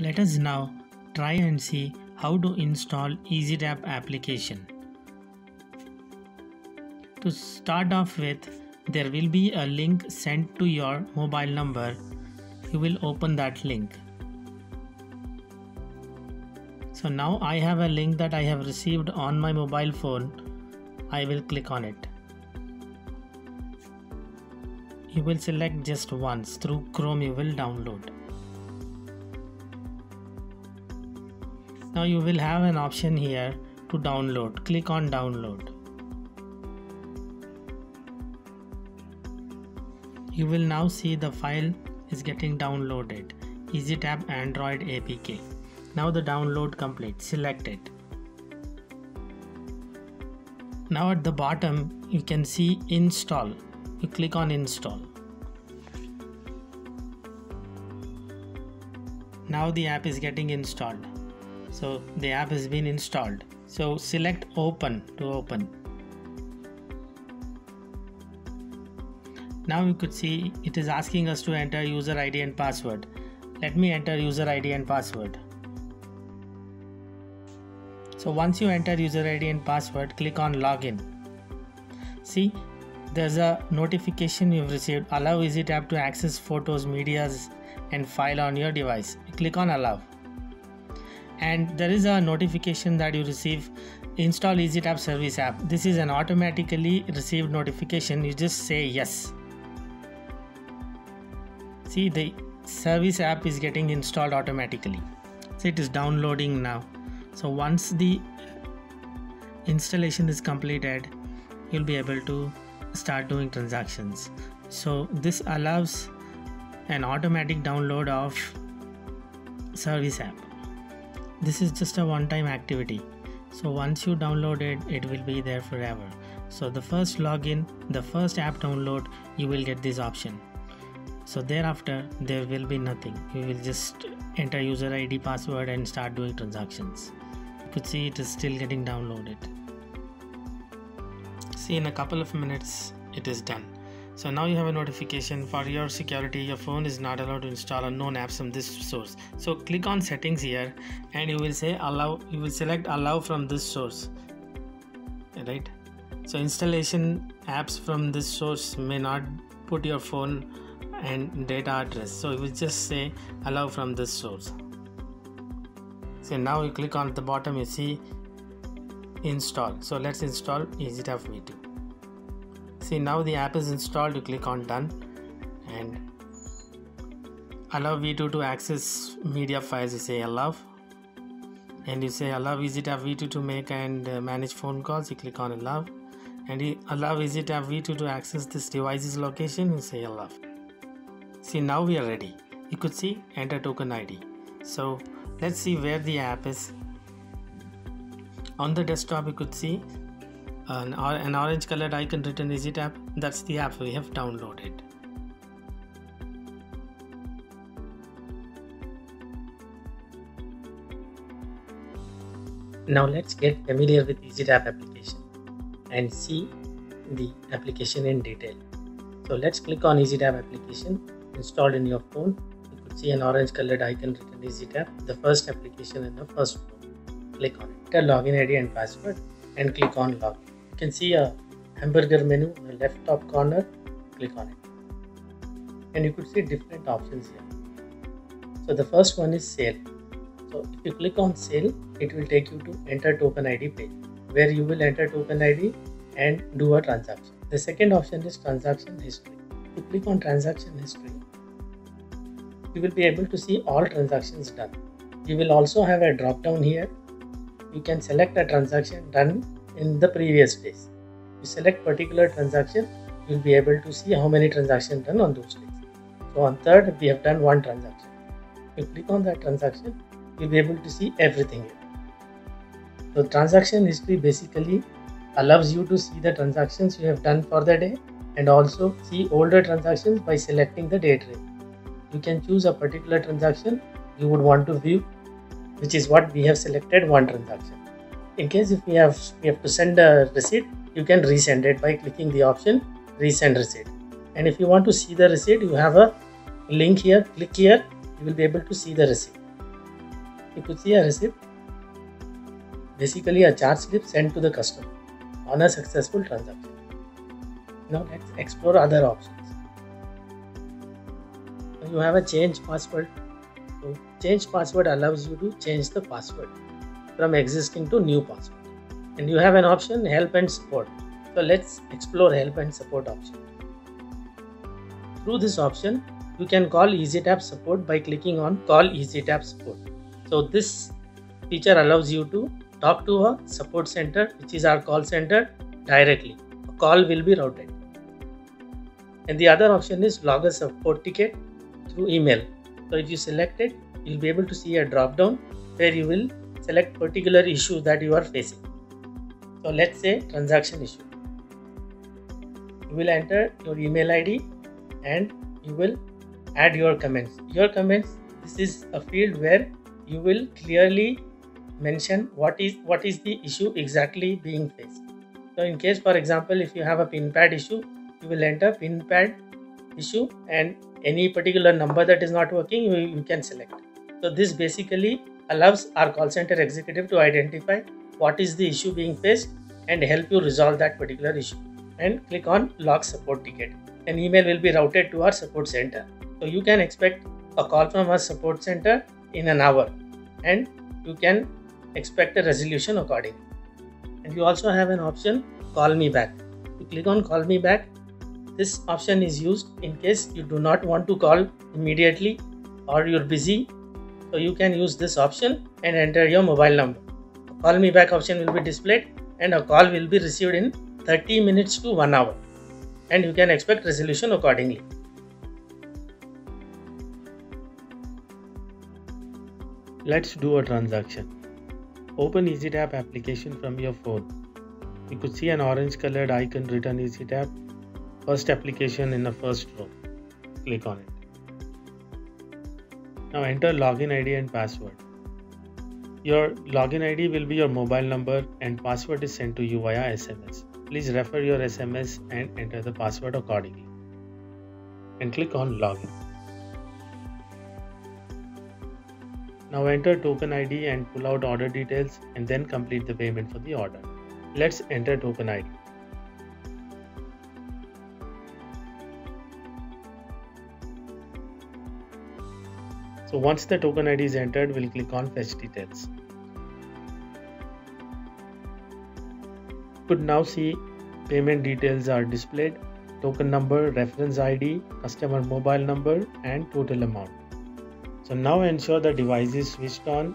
Let us now try and see how to install EasyTap application. To start off with, there will be a link sent to your mobile number. You will open that link. So now I have a link that I have received on my mobile phone. I will click on it. You will select just once. Through Chrome you will download. Now you will have an option here to download. Click on download. You will now see the file is getting downloaded. EasyTap Android APK. Now the download complete. Select it. Now at the bottom you can see install. You click on install. Now the app is getting installed. So the app has been installed. So select open to open. Now you could see it is asking us to enter user ID and password. Let me enter user ID and password. So once you enter user ID and password, click on login. See, there's a notification you've received. Allow EasyTap to access photos, medias and file on your device. Click on allow. And there is a notification that you receive install EasyTap service app. This is an automatically received notification. You just say yes. See, the service app is getting installed automatically. So it is downloading now. So once the installation is completed, you'll be able to start doing transactions. So this allows an automatic download of service app. This is just a one-time activity. So once you download it, it will be there forever. So the first login, the first app download, you will get this option. So thereafter, there will be nothing. You will just enter user ID, password and start doing transactions. You could see it is still getting downloaded. See, in a couple of minutes, it is done. So now you have a notification. For your security, your phone is not allowed to install unknown apps from this source. So click on settings here and you will say allow. You will select allow from this source, right? So installation apps from this source may not put your phone and data address. So you will just say allow from this source. So now you click on the bottom, you see install. So let's install EasyTap V2. See, now the app is installed. You click on done and allow V2 to access media files. You say allow and you say allow EasyTap V2 to make and manage phone calls. You click on allow and you allow EasyTap V2 to access this device's location. You say allow. See, now we are ready. You could see enter token ID. So let's see where the app is. On the desktop you could see an orange colored icon written EasyTap. That's the app we have downloaded. Now let's get familiar with EasyTap application and see the application in detail. So let's click on EasyTap application installed in your phone. You could see an orange colored icon written EasyTap, the first application in the first phone. Click on it. Enter login ID and password and click on login. You can see a hamburger menu in the left top corner. Click on it and you could see different options here. So the first one is sale. So if you click on sale, it will take you to enter token ID page where you will enter token ID and do a transaction. The second option is transaction history. If you click on transaction history, you will be able to see all transactions done. You will also have a drop down here. You can select a transaction done in the previous days. You select particular transaction, you will be able to see how many transactions done on those days. So on third, we have done one transaction. If you click on that transaction, you will be able to see everything here. So transaction history basically allows you to see the transactions you have done for the day and also see older transactions by selecting the date range. You can choose a particular transaction you would want to view, which is what we have selected, one transaction. In case if we have to send a receipt, you can resend it by clicking the option resend receipt. And if you want to see the receipt, you have a link here, click here, you will be able to see the receipt. You could see a receipt, basically a charge slip sent to the customer on a successful transaction. Now let's explore other options. You have a change password. So change password allows you to change the password from existing to new password. And you have an option help and support. So let's explore help and support option. Through this option, you can call EasyTap support by clicking on call EasyTap support. So this feature allows you to talk to a support center, which is our call center, directly. A call will be routed. And the other option is log a support ticket through email. So if you select it, you'll be able to see a drop down where you will select particular issue that you are facing. So let's say transaction issue. You will enter your email ID and you will add your comments. Your comments, this is a field where you will clearly mention what is the issue exactly being faced. So in case, for example, if you have a pin pad issue, you will enter pin pad issue and any particular number that is not working, you can select. So this basically allows our call center executive to identify what is the issue being faced and help you resolve that particular issue. And click on log support ticket. An email will be routed to our support center. So you can expect a call from our support center in an hour and you can expect a resolution accordingly. And you also have an option call me back. You click on call me back. This option is used in case you do not want to call immediately or you're busy. So you can use this option and enter your mobile number. A call me back option will be displayed and a call will be received in 30 minutes to 1 hour. And you can expect resolution accordingly. Let's do a transaction. Open EasyTap application from your phone. You could see an orange colored icon written EasyTap. First application in the first row. Click on it. Now enter login ID and password. Your login ID will be your mobile number and password is sent to you via SMS. Please refer your SMS and enter the password accordingly. And click on login. Now enter token ID and pull out order details and then complete the payment for the order. Let's enter token ID. So once the token ID is entered, we'll click on fetch details. You could now see payment details are displayed, token number, reference ID, customer mobile number and total amount. So now ensure the device is switched on.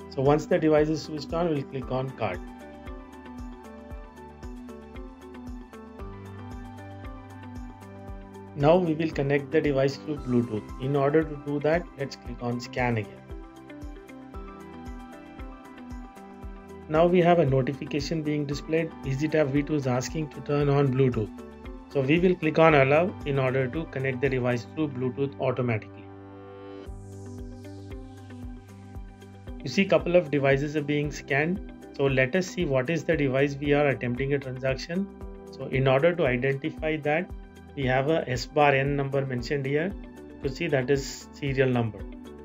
So once the device is switched on, we'll click on card. Now we will connect the device through Bluetooth. In order to do that, let's click on scan again. Now we have a notification being displayed. EasyTap V2 is asking to turn on Bluetooth. So we will click on allow in order to connect the device through Bluetooth automatically. You see a couple of devices are being scanned. So let us see what is the device we are attempting a transaction. So in order to identify that, we have a S bar N number mentioned here. You see that is serial number.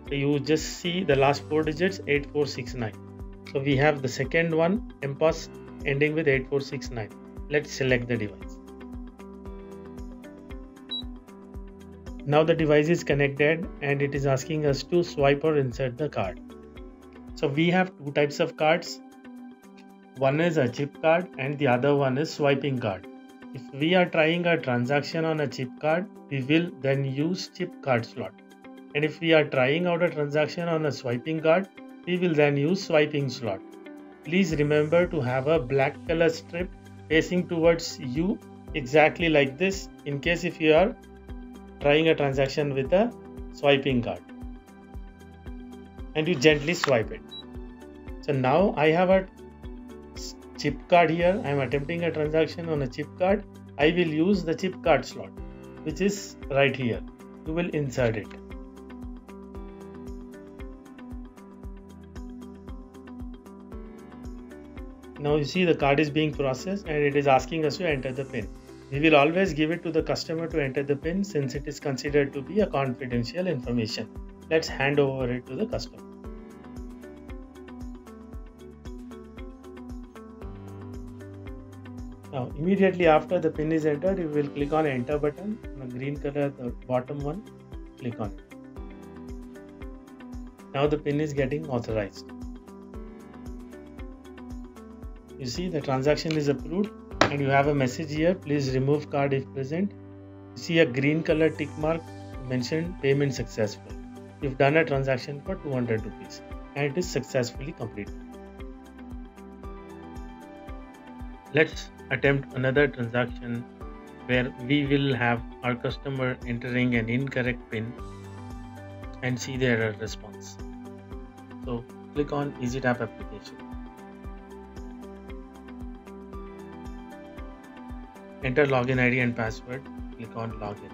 So you just see the last 4 digits 8469. So we have the second one MPOS ending with 8469. Let's select the device. Now the device is connected and it is asking us to swipe or insert the card. So we have two types of cards. One is a chip card and the other one is swiping card. If we are trying a transaction on a chip card, we will then use chip card slot. And if we are trying out a transaction on a swiping card, we will then use swiping slot. Please remember to have a black color strip facing towards you exactly like this in case if you are trying a transaction with a swiping card. And you gently swipe it. So now I have a chip card here. I am attempting a transaction on a chip card. I will use the chip card slot, which is right here. You will insert it. Now you see the card is being processed and it is asking us to enter the PIN. We will always give it to the customer to enter the PIN since it is considered to be a confidential information. Let's hand over it to the customer. Now, immediately after the PIN is entered, you will click on enter button on the green color, the bottom one, click on it. Now the PIN is getting authorized. You see the transaction is approved and you have a message here, please remove card if present. You see a green color tick mark mentioned payment successful. You've done a transaction for 200 rupees and it is successfully completed. Let's attempt another transaction where we will have our customer entering an incorrect PIN and see the error response. So click on EasyTap application. Enter login ID and password. Click on login.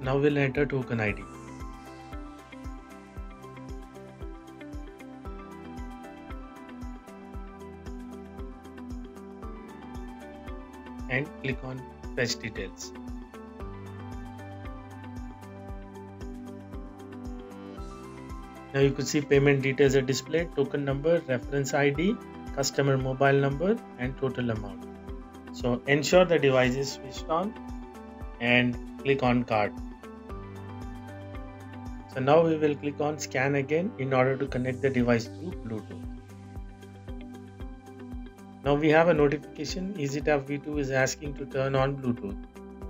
Now we'll enter token ID. And click on fetch details. Now you could see payment details are displayed, token number, reference ID, customer mobile number and total amount. So ensure the device is switched on and click on card. So now we will click on scan again in order to connect the device through Bluetooth. Now we have a notification, EasyTap V2 is asking to turn on Bluetooth.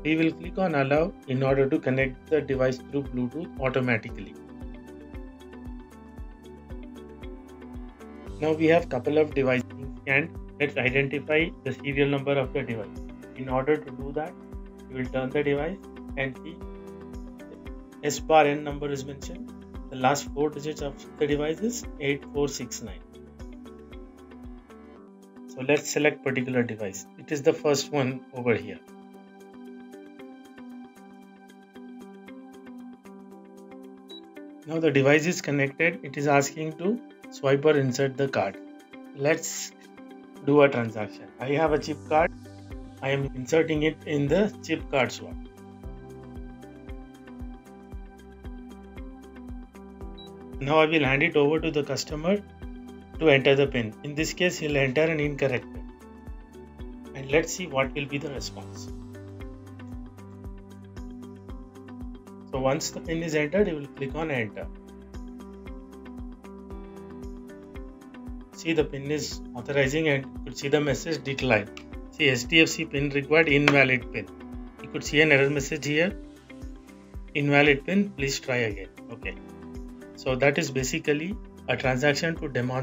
We will click on allow in order to connect the device through Bluetooth automatically. Now we have couple of devices being scanned. Let's identify the serial number of the device. In order to do that, we will turn the device and see the S/N number is mentioned. The last 4 digits of the device is 8469. So let's select particular device. It is the first one over here. Now the device is connected. It is asking to swipe or insert the card. Let's do a transaction. I have a chip card. I am inserting it in the chip card swap. Now I will hand it over to the customer to enter the PIN. In this case, he'll enter an incorrect PIN. And let's see what will be the response. So once the PIN is entered, you will click on enter. See the PIN is authorizing and you could see the message decline. See HDFC PIN required, invalid PIN. You could see an error message here. Invalid PIN, please try again. Okay. So that is basically a transaction to demonstrate